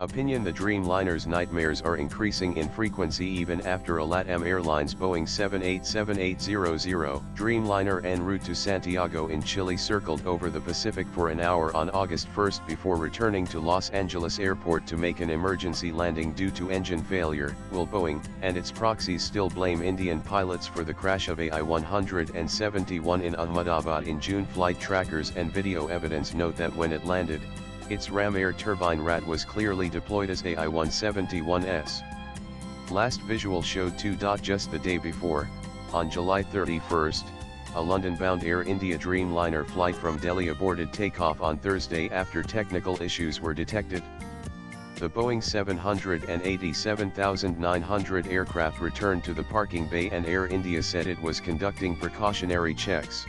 Opinion: the Dreamliners nightmares are increasing in frequency even after a LATAM Airlines Boeing 787-800 Dreamliner en route to Santiago in Chile circled over the Pacific for an hour on August 1 before returning to Los Angeles Airport to make an emergency landing due to engine failure. Will Boeing and its proxies still blame Indian pilots for the crash of AI-171 in Ahmedabad in June? Flight trackers and video evidence note that when it landed, its ram air turbine rad was clearly deployed as AI-171's. Last visual showed just the day before, on July 31, a London-bound Air India Dreamliner flight from Delhi aborted takeoff on Thursday after technical issues were detected. The Boeing 787-900 aircraft returned to the parking bay and Air India said it was conducting precautionary checks.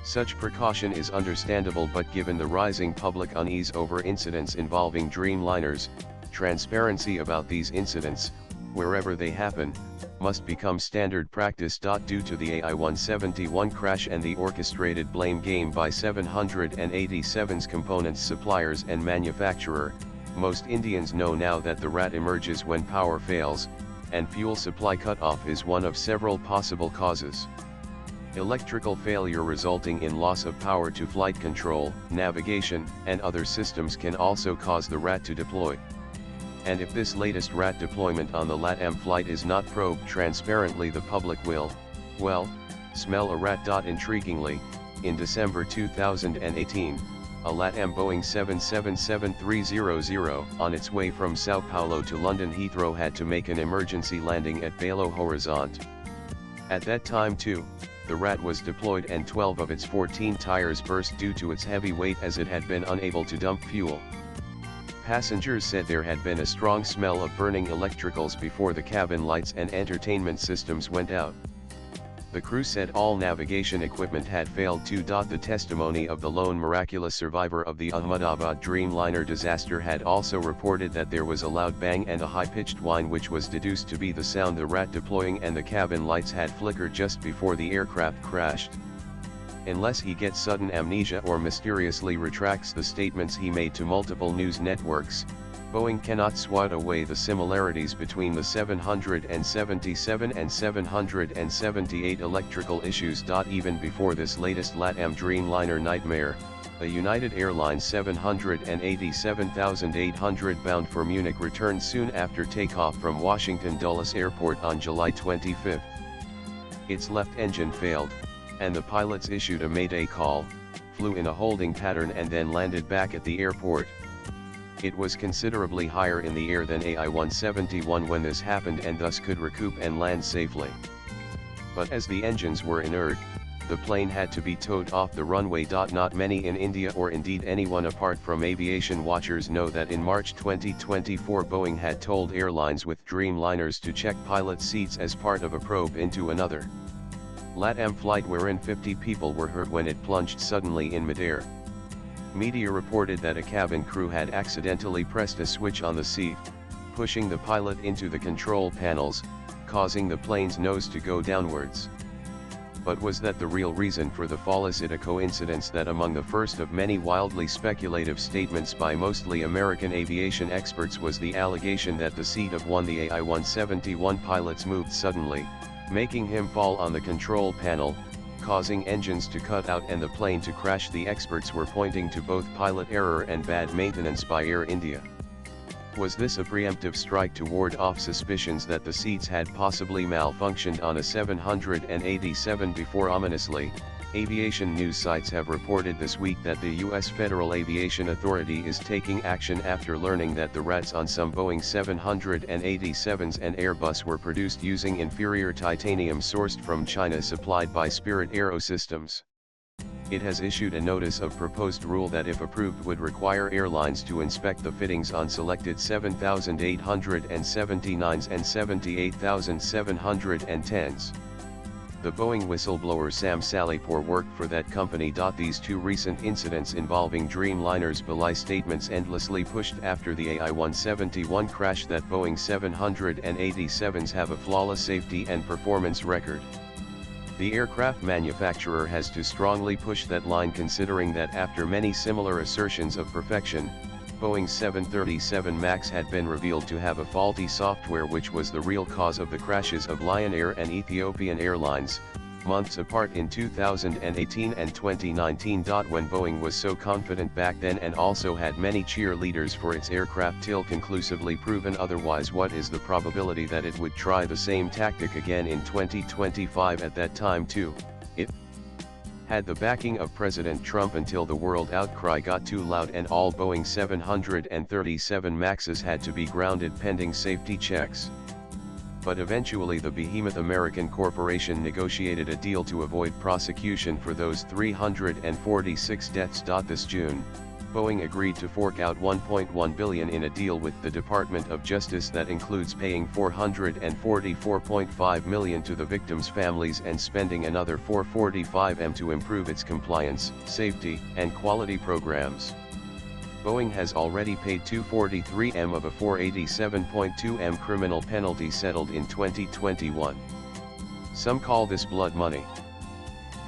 Such precaution is understandable, but given the rising public unease over incidents involving Dreamliners, transparency about these incidents, wherever they happen, must become standard practice. Due to the AI-171 crash and the orchestrated blame game by 787's components suppliers and manufacturer, most Indians know now that the RAT emerges when power fails, and fuel supply cutoff is one of several possible causes. Electrical failure resulting in loss of power to flight control, navigation, and other systems can also cause the RAT to deploy. And if this latest RAT deployment on the LATAM flight is not probed transparently, the public will, well, smell a rat. Intriguingly, in December 2018, a LATAM Boeing 777-300 on its way from Sao Paulo to London Heathrow had to make an emergency landing at Belo Horizonte. At that time too, the RAT was deployed and 12 of its 14 tires burst due to its heavy weight as it had been unable to dump fuel. Passengers said there had been a strong smell of burning electricals before the cabin lights and entertainment systems went out. The crew said all navigation equipment had failed too. The testimony of the lone miraculous survivor of the Ahmedabad Dreamliner disaster had also reported that there was a loud bang and a high-pitched whine, which was deduced to be the sound the RAT deploying, and the cabin lights had flickered just before the aircraft crashed. Unless he gets sudden amnesia or mysteriously retracts the statements he made to multiple news networks, Boeing cannot swat away the similarities between the 777 and 778 electrical issues. Even before this latest LATAM Dreamliner nightmare, a United Airlines 787-800 bound for Munich returned soon after takeoff from Washington Dulles Airport on July 25. Its left engine failed, and the pilots issued a mayday call, flew in a holding pattern and then landed back at the airport. It was considerably higher in the air than AI-171 when this happened and thus could recoup and land safely. But as the engines were inert, the plane had to be towed off the runway. Not many in India, or indeed anyone apart from aviation watchers, know that in March 2024 Boeing had told airlines with Dreamliners to check pilot seats as part of a probe into another LATAM flight wherein 50 people were hurt when it plunged suddenly in midair. Media reported that a cabin crew had accidentally pressed a switch on the seat, pushing the pilot into the control panels, causing the plane's nose to go downwards. But was that the real reason for the fall? Is it a coincidence that among the first of many wildly speculative statements by mostly American aviation experts was the allegation that the seat of one of the AI-171 pilots moved suddenly, making him fall on the control panel, causing engines to cut out and the plane to crash? The experts were pointing to both pilot error and bad maintenance by Air India. Was this a preemptive strike to ward off suspicions that the seats had possibly malfunctioned on a 787 before? Ominously, aviation news sites have reported this week that the U.S. Federal Aviation Authority is taking action after learning that the RATs on some Boeing 787s and Airbus were produced using inferior titanium sourced from China supplied by Spirit AeroSystems. It has issued a notice of proposed rule that, if approved, would require airlines to inspect the fittings on selected 7,879s and 78,710s. The Boeing whistleblower Sam Salihpour worked for that company. These two recent incidents involving Dreamliners belie statements endlessly pushed after the AI-171 crash that Boeing 787s have a flawless safety and performance record. The aircraft manufacturer has to strongly push that line, considering that after many similar assertions of perfection, Boeing 737 MAX had been revealed to have a faulty software which was the real cause of the crashes of Lion Air and Ethiopian Airlines, months apart in 2018 and 2019. When Boeing was so confident back then and also had many cheerleaders for its aircraft till conclusively proven otherwise, what is the probability that it would try the same tactic again in 2025? At that time too, it had the backing of President Trump until the world outcry got too loud and all Boeing 737 MAXs had to be grounded pending safety checks. But eventually the behemoth American corporation negotiated a deal to avoid prosecution for those 346 deaths. This June, Boeing agreed to fork out $1.1 billion in a deal with the Department of Justice that includes paying $444.5 million to the victims' families and spending another $445 million to improve its compliance, safety, and quality programs. Boeing has already paid $243 million of a $487.2 million criminal penalty settled in 2021. Some call this blood money.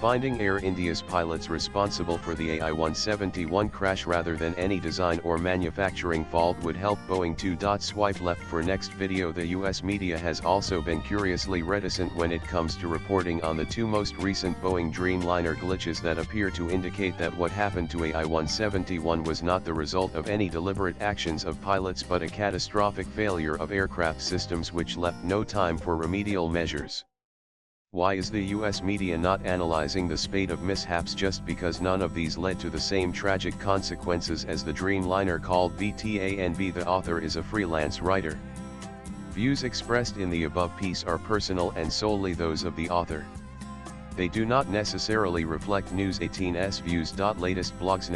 Finding Air India's pilots responsible for the AI-171 crash rather than any design or manufacturing fault would help Boeing too. Swipe left for next video. The US media has also been curiously reticent when it comes to reporting on the two most recent Boeing Dreamliner glitches that appear to indicate that what happened to AI-171 was not the result of any deliberate actions of pilots but a catastrophic failure of aircraft systems which left no time for remedial measures. Why is the US media not analyzing the spate of mishaps just because none of these led to the same tragic consequences as the Dreamliner called VTANB? The author is a freelance writer. Views expressed in the above piece are personal and solely those of the author. They do not necessarily reflect News 18's views. Latest blogs.